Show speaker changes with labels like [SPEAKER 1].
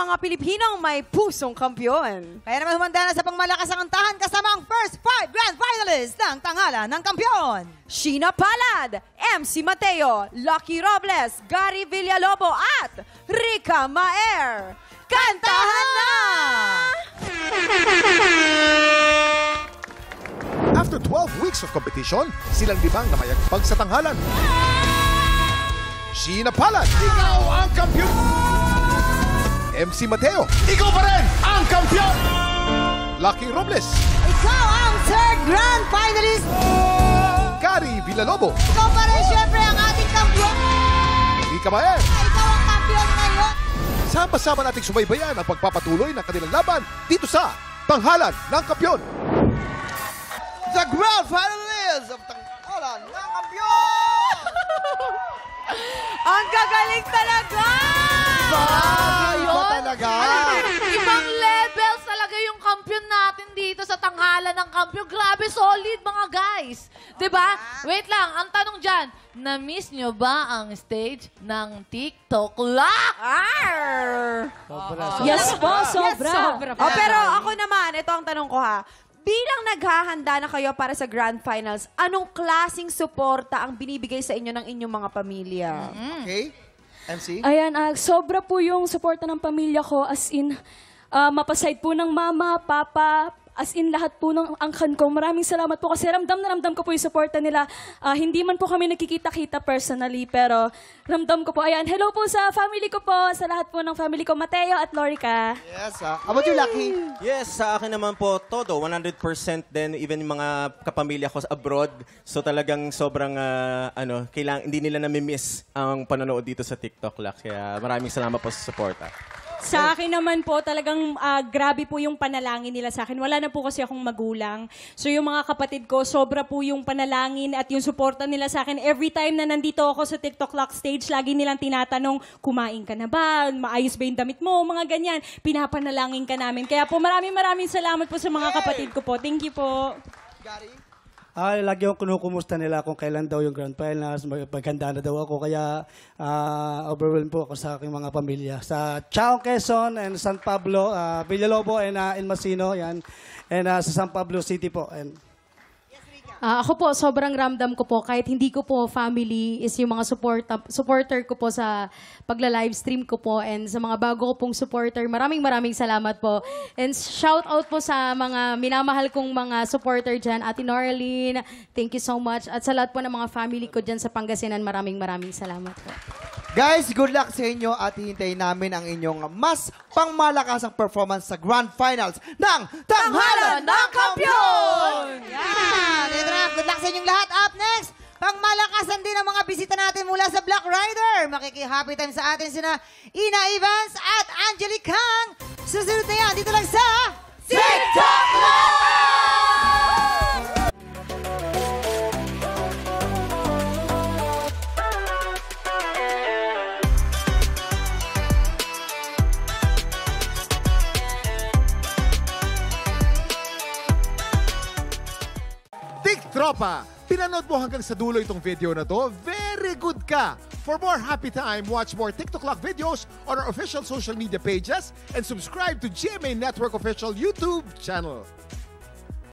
[SPEAKER 1] mga Pilipinong may pusong kampyon.
[SPEAKER 2] Kaya naman humanda na sa pangmalakas ang antahan kasama ang first 5 grand finalists ng tanghalan ng kampyon.
[SPEAKER 1] Sheena Palad, MC Mateo, Lucky Robles, Gary Villalobo at Rica Maer. Kantahan na!
[SPEAKER 3] After 12 weeks of competition, silang limang na mayagpag sa tanghalan. Sheena Palad, ikaw ang kampiyon! MC Mateo, ikaw pa rin ang kampiyon! Lucky Robles,
[SPEAKER 2] Ikaw ang third grand finalist.
[SPEAKER 3] Gary Villalobo,
[SPEAKER 2] Ikaw pa rin syempre ang ating kampiyon.
[SPEAKER 3] Rica Maer.
[SPEAKER 2] Ikaw ang kampiyon ngayon.
[SPEAKER 3] Sama-sama nating subaybayan ang pagpapatuloy ng kanilang laban dito sa Tanghalan ng Kampiyon.
[SPEAKER 4] The grand finalists of Tanghalan ng Kampiyon!
[SPEAKER 1] Ang gagaling talaga!
[SPEAKER 4] Iba talaga!
[SPEAKER 5] Ibang levels talaga yung kampiyon natin dito sa Tanghalan ng Kampiyon. Grabe, solid mga guys. 'Di ba? Wait lang, ang tanong dyan, na-miss nyo ba ang stage ng TikTok Lock?
[SPEAKER 6] Yes po, sobra.
[SPEAKER 1] Oh, pero ako naman, ito ang tanong ko ha. Bilang naghahanda na kayo para sa Grand Finals, anong klaseng suporta ang binibigay sa inyo ng inyong mga pamilya?
[SPEAKER 4] Okay? MC?
[SPEAKER 6] Ayan, sobra po yung suporta ng pamilya ko as in, mapaside po ng mama, papa, as in lahat po ng angkan ko. Maraming salamat po kasi ramdam na ramdam ko po yung suporta nila. Hindi man po kami nakikita-kita personally, pero ramdam ko po. Ayan, hello po sa family ko po, sa lahat po ng family ko, Mateo at Lorica.
[SPEAKER 4] Yes. How about you, Lucky?
[SPEAKER 7] Yes, sa akin naman po, todo, 100% din, even yung mga kapamilya ko abroad. So talagang sobrang, hindi nila nami-miss ang panonood dito sa TikTok Lock. Kaya maraming salamat po sa suporta.
[SPEAKER 8] Sa akin naman po, talagang grabe po yung panalangin nila sa akin. Wala na po kasi akong magulang. So yung mga kapatid ko, sobra po yung panalangin at yung suporta nila sa akin. Every time na nandito ako sa TikTok Lock stage, lagi nilang tinatanong, kumain ka na ba? Maayos ba yung damit mo? Mga ganyan. Pinapanalangin ka namin. Kaya po maraming salamat po sa mga kapatid ko po. Thank you po.
[SPEAKER 4] Gary?
[SPEAKER 9] Lagi akong kinukumusta nila kung kailan daw yung Grand Finals, maghanda na daw ako. Kaya overwhelmed po ako sa aking mga pamilya. Sa Chao, Quezon, and San Pablo, Villalobo, and Masino, yan. And sa San Pablo City po. And
[SPEAKER 8] Ako po, sobrang ramdam ko po, kahit hindi ko po family, is yung mga supporter ko po sa pagla-livestream ko po and sa mga bago ko pong supporter. Maraming salamat po. And shout out po sa mga minamahal kong mga supporter dyan. Ate Noraline, thank you so much. At sa lahat po ng mga family ko dyan sa Pangasinan, maraming salamat po.
[SPEAKER 4] Guys, good luck sa inyo at hihintayin namin ang inyong mas pangmalakasang performance sa Grand Finals ng Tanghalan ng Kampiyon!
[SPEAKER 2] Yan! Ito na, good luck sa inyong lahat. Up next, pangmalakasan din ang mga bisita natin mula sa Black Rider. Makiki-happy time sa atin sina Ina Evans at Angelique Kang. Susunod na yan, dito lang sa TikTok Live!
[SPEAKER 3] Tropa, pinanood mo hanggang sa dulo itong video na to? Very good ka! For more happy time, watch more TikTok Lock videos on our official social media pages and subscribe to GMA Network official YouTube channel.